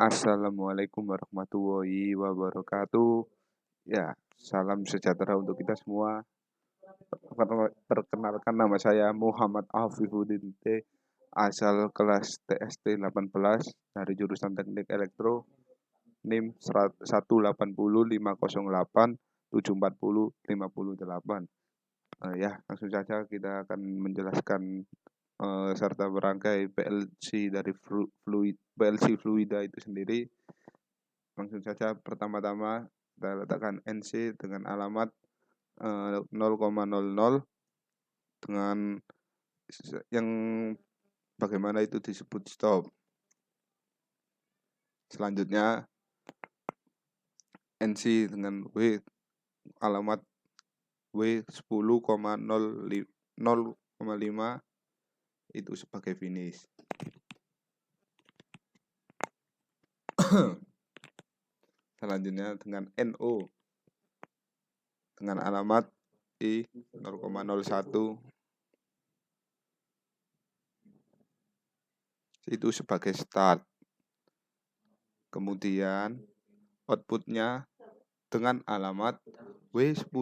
Assalamualaikum warahmatullahi wabarakatuh. Ya, salam sejahtera untuk kita semua. Perkenalkan nama saya Muhammad Afifuddin T. Asal kelas TST 18 dari jurusan Teknik Elektro, NIM 1805008 740 508. Ya, langsung saja kita akan menjelaskan serta berangkai PLC dari PLC fluida itu sendiri. Langsung saja, pertama-tama kita letakkan NC dengan alamat 0,00 dengan yang bagaimana itu disebut stop. Selanjutnya NC dengan W alamat W 10,0,5 itu sebagai finish. Selanjutnya dengan NO dengan alamat I 0,01 itu sebagai start. Kemudian outputnya dengan alamat W 10,00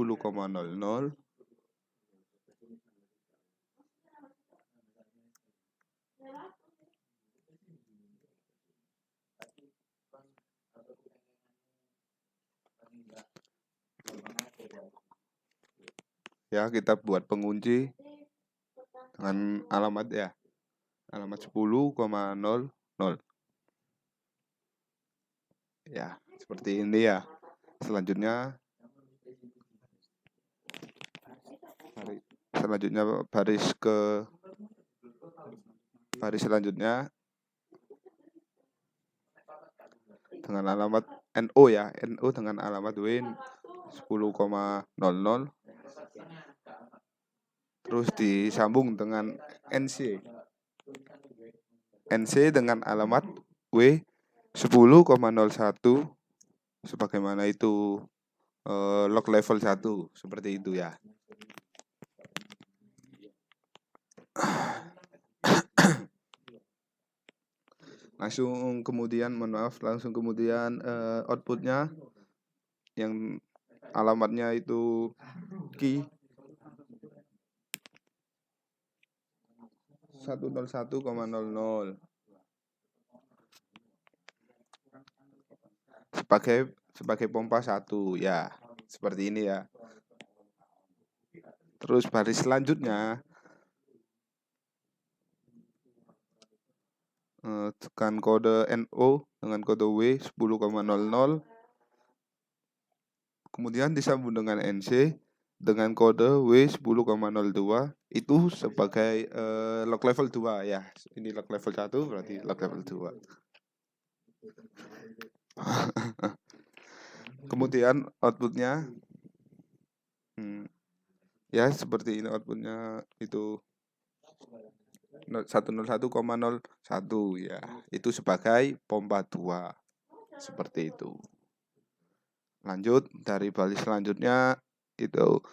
ya, kita buat pengunci dengan alamat 10,00 ya, seperti ini ya. Selanjutnya baris selanjutnya dengan alamat NO ya, NO dengan alamat W 10,00 terus disambung dengan NC dengan alamat W 10,01 sebagaimana itu log level 1 seperti itu ya. Langsung kemudian outputnya yang alamatnya itu key 101,00 sebagai pompa 1 ya, seperti ini ya. Terus baris selanjutnya tekan kode NO dengan kode W 10,00 kemudian disambung dengan NC dengan kode W 10,02 itu sebagai log level 2 ya. Ini log level 1 berarti log level 2. Kemudian outputnya ya seperti ini, outputnya itu 101,01 ya, itu sebagai pompa 2 seperti itu. Lanjut dari baris selanjutnya itu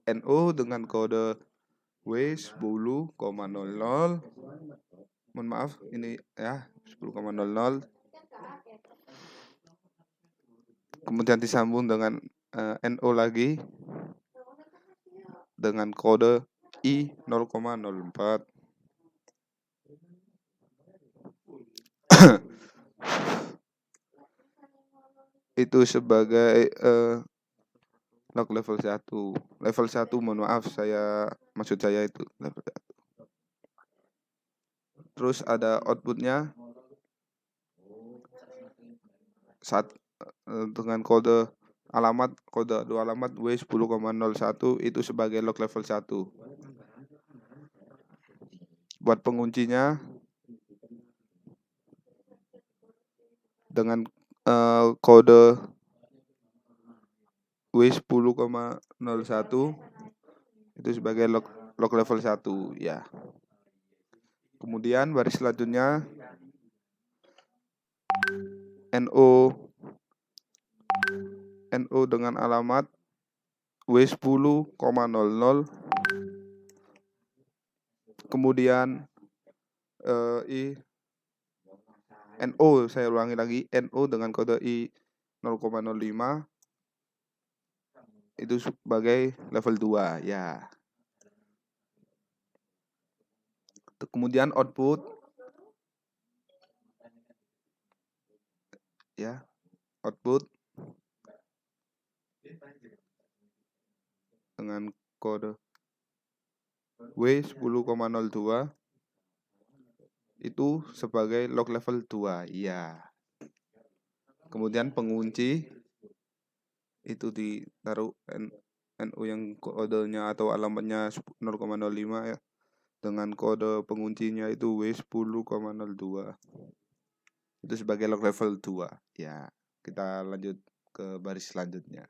NO dengan kode W 10,00 mohon maaf ini ya 10,00 kemudian disambung dengan NO lagi dengan kode I 0,04 itu sebagai log level 1. Level 1 mohon maaf, maksud saya itu level 1. Terus ada outputnya dengan kode alamat W 10,01 itu sebagai log level 1. Buat penguncinya dengan kode W 10,01 itu sebagai log level 1 ya. Kemudian baris selanjutnya NO dengan alamat W 10,00 kemudian I NO, saya ulangi lagi, NO dengan kode I 0,05 itu sebagai level 2 ya. Kemudian output ya, output dengan kode W10,02 itu sebagai log level 2 ya. Kemudian pengunci itu ditaruh NO yang kodenya atau alamatnya 0,05 ya, dengan kode penguncinya itu W10,02 itu sebagai log level 2 ya. Kita lanjut ke baris selanjutnya.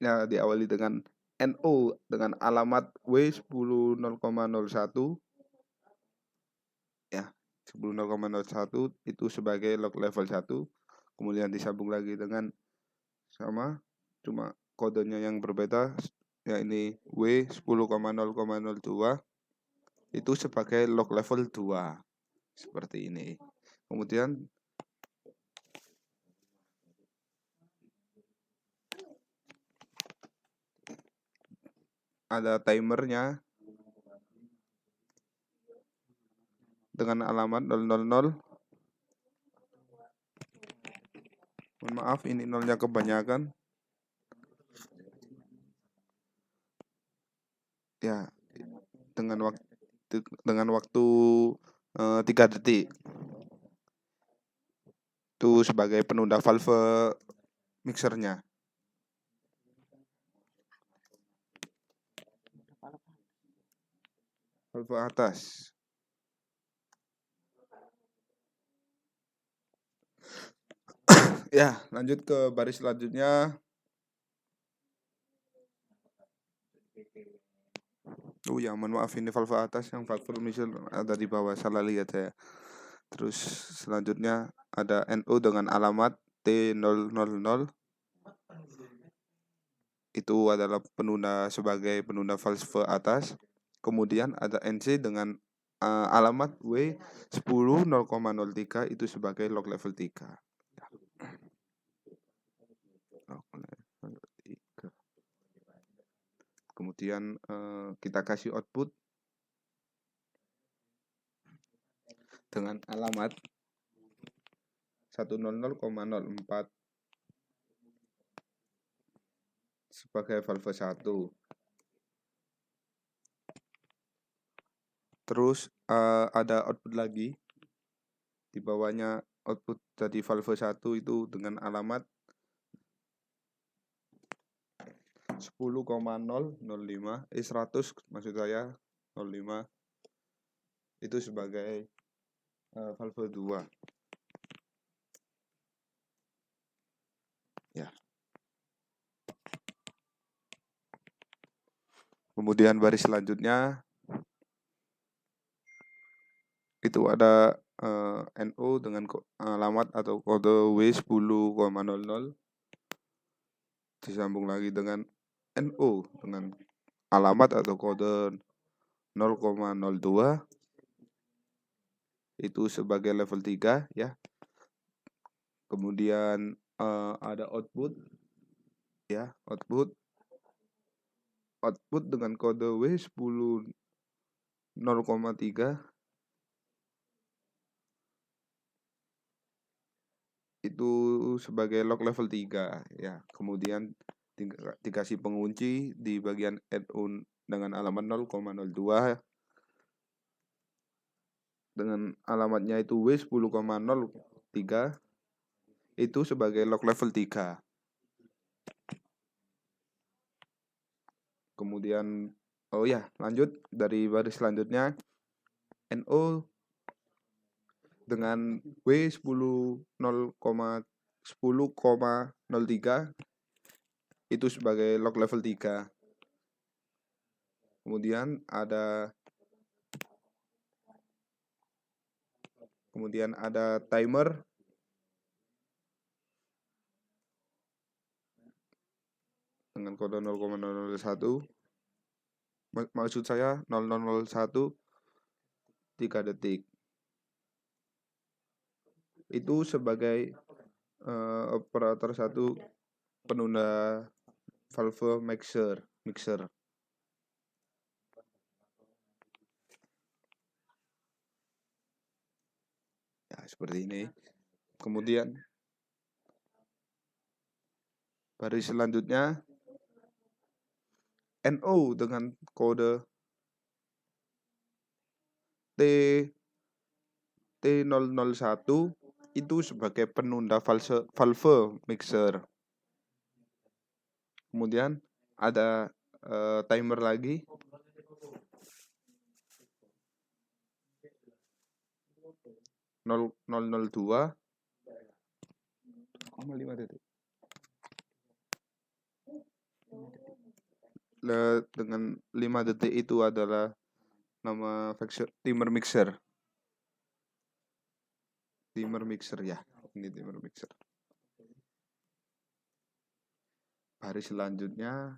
Ya, diawali dengan NO dengan alamat W10,01 ya, 10,01 itu sebagai log level 1. Kemudian disambung lagi dengan sama, cuma kodenya yang berbeda, ya ini W10,0,02 itu sebagai log level 2 seperti ini. Kemudian ada timernya dengan alamat 000. Mohon maaf, ini nolnya kebanyakan. Ya, dengan waktu 3 detik. Itu sebagai penunda valve mixernya. Valve atas. Ya, lanjut ke baris selanjutnya. Oh ya, mohon maaf, ini valve atas, yang valve mixer ada di bawah, salah lihat saya. Terus selanjutnya ada NO dengan alamat T000. Itu adalah sebagai penunda valve atas. Kemudian ada NC dengan alamat W10,003 itu sebagai log level 3. Kemudian kita kasih output dengan alamat 100,04 sebagai valve 1. Terus ada output lagi di bawahnya, output dari valve 1 itu dengan alamat 10,005 100 maksud saya 05 itu sebagai valve 2 ya. Kemudian baris selanjutnya itu ada NO dengan alamat atau kode W10,00 disambung lagi dengan NO dengan alamat atau kode 0,02 itu sebagai level 3 ya. Kemudian ada output ya, output dengan kode W10 0,3 itu sebagai log level 3 ya. Kemudian dikasih pengunci di bagian NO dengan alamat 0,02 dengan alamatnya itu W10,03 itu sebagai log level 3. Kemudian lanjut dari baris selanjutnya NO dengan W10,10,03 itu sebagai log level 3. Kemudian ada timer dengan kode 0,001 Maksud saya 0001 3 detik. Itu sebagai operator 1 penunda valve mixer. Ya, seperti ini. Kemudian baris selanjutnya NO dengan kode T001 itu sebagai penunda valve mixer. Kemudian ada timer lagi. Nol 002 5 detik. Dengan 5 detik itu adalah nama timer mixer. Ya, ini timer mixer. Baris selanjutnya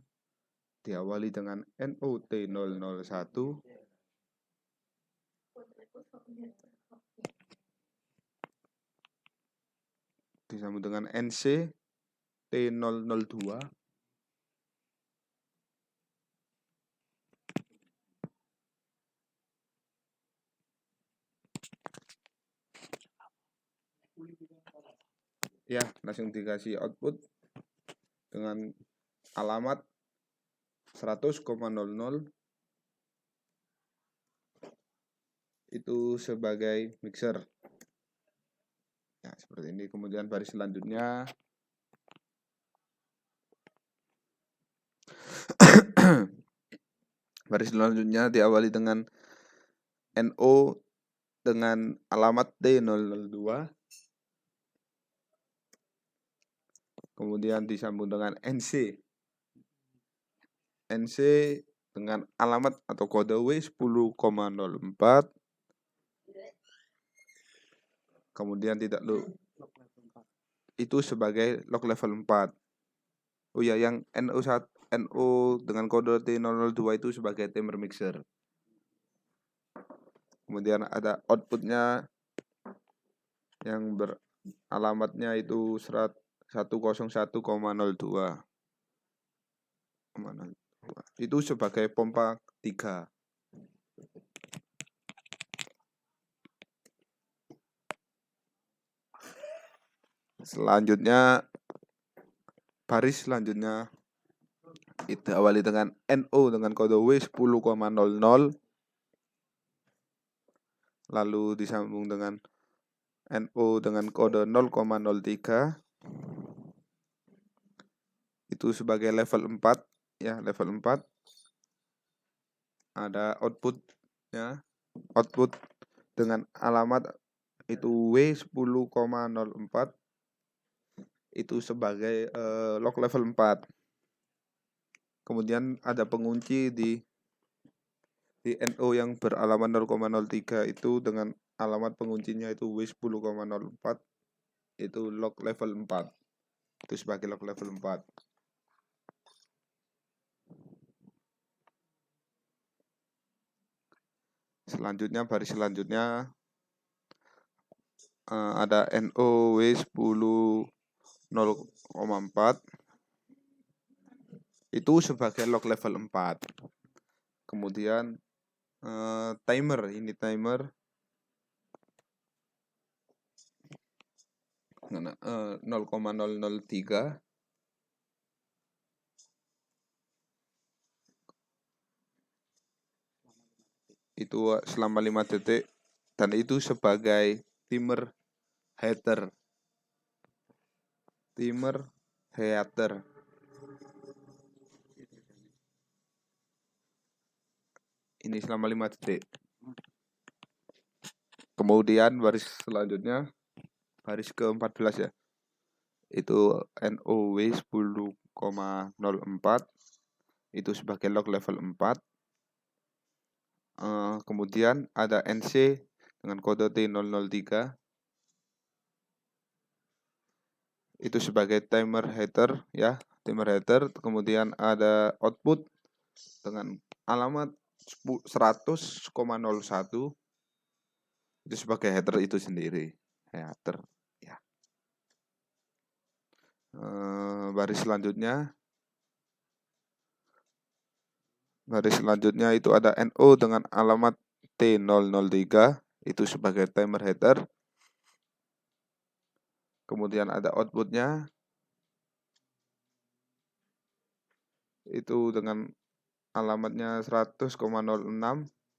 diawali dengan NOT001 disambung dengan NC T002 ya, langsung dikasih output dengan alamat 100,00 itu sebagai mixer. Ya, seperti ini. Kemudian baris selanjutnya diawali dengan NO dengan alamat T002. Kemudian disambung dengan NC dengan alamat atau kode W10,04. Kemudian itu sebagai log level 4. Oh ya, yang NO dengan kode T002 itu sebagai timer mixer. Kemudian ada outputnya yang beralamatnya itu 101,02. Itu sebagai pompa 3. Baris selanjutnya itu awali dengan NO dengan kode W10,00, lalu disambung dengan NO dengan kode 0,03. Itu sebagai level 4 ya, level 4. Ada output dengan alamat itu W10,04 itu sebagai log level 4. Kemudian ada pengunci di NO yang beralamat 0,03 itu dengan alamat penguncinya itu W10,04 itu log level 4. Itu sebagai log level 4. Baris selanjutnya ada NO W10,04 itu sebagai log level 4. Kemudian timer 0,003 itu selama 5 detik dan itu sebagai timer heater. Ini selama 5 detik. Kemudian baris selanjutnya, baris ke-14 ya, itu NOW 10,04 itu sebagai log level 4. Kemudian ada NC dengan kode T003 itu sebagai timer header ya, Kemudian ada output dengan alamat 100,01 itu sebagai header itu sendiri. Header ya. Baris selanjutnya itu ada NO dengan alamat T003 itu sebagai timer header. Kemudian ada outputnya itu dengan alamatnya 100,06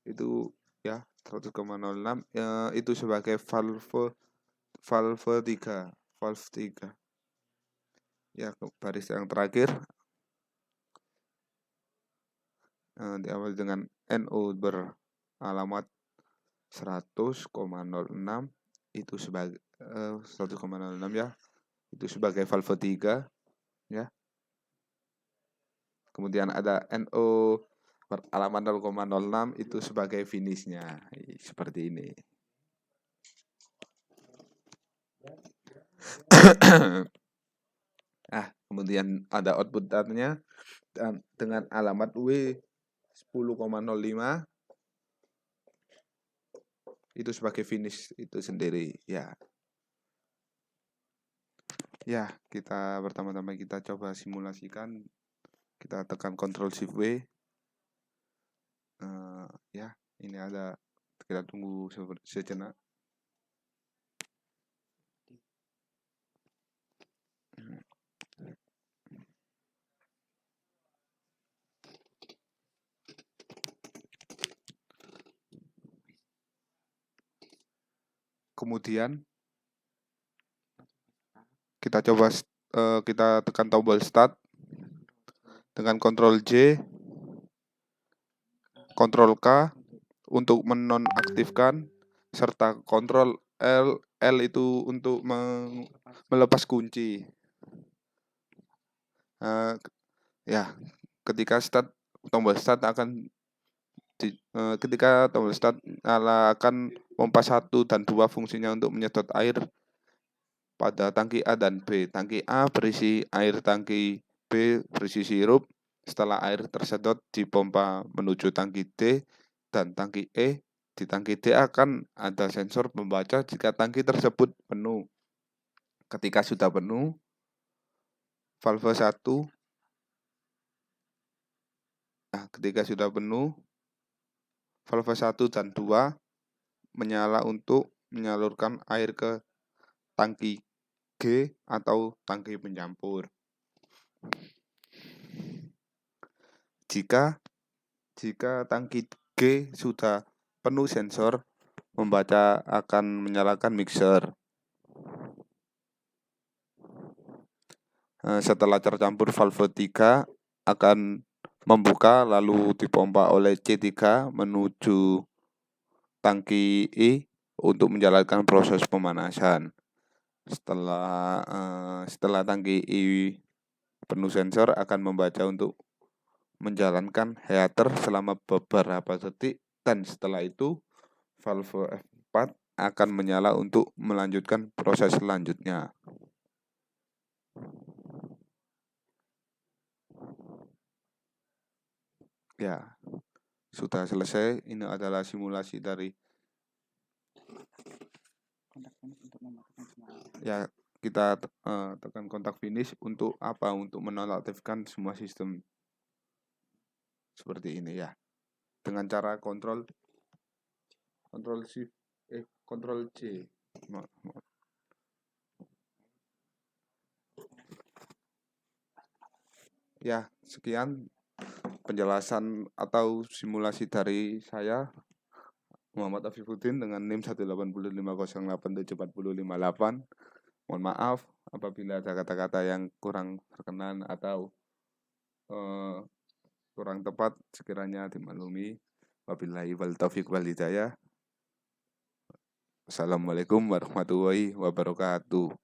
itu ya 100,06 itu sebagai valve 3 ya. Baris yang terakhir diawali dengan NO beralamat 100,06 itu sebagai 100,06 ya, itu sebagai valve 3 ya. Kemudian ada NO beralamat 0,06 itu sebagai finishnya seperti ini. Kemudian ada output datanya dengan alamat W 10,05 itu sebagai finish itu sendiri ya. Ya, kita pertama-tama kita coba simulasikan. Kita tekan Ctrl Shift W. Ya, ini ada, kita tunggu sejenak. Kemudian kita coba kita tekan tombol start dengan Ctrl J, Ctrl K untuk menonaktifkan, serta Ctrl L itu untuk melepas kunci. Ya, ketika tombol start akan ketika tombol start akan pompa 1 dan 2 fungsinya untuk menyedot air pada tangki A dan B. Tangki A berisi air, tangki B berisi sirup. Setelah air tersedot dipompa menuju tangki D dan tangki E. Di tangki D akan ada sensor membaca jika tangki tersebut penuh. Ketika sudah penuh, valve 1 ketika sudah penuh, valve 1 dan 2 menyala untuk menyalurkan air ke tangki G atau tangki pencampur. Jika tangki G sudah penuh sensor membaca akan menyalakan mixer. Setelah tercampur, valve 3 akan membuka lalu dipompa oleh C3 menuju tangki I untuk menjalankan proses pemanasan. Setelah tangki I penuh sensor akan membaca untuk menjalankan heater selama beberapa detik, dan setelah itu valve F4 akan menyala untuk melanjutkan proses selanjutnya. Ya, sudah selesai. Ini adalah simulasi dari ya, kita tekan kontak finish untuk apa? Untuk menonaktifkan semua sistem seperti ini ya. Dengan cara Ctrl C. Ya, sekian penjelasan atau simulasi dari saya, Muhammad Afifuddin, dengan NIM 18050874058. Mohon maaf apabila ada kata-kata yang kurang berkenan atau kurang tepat, sekiranya dimaklumi. Wabillahi wal taufiq wal hidayah. Assalamualaikum warahmatullahi wabarakatuh.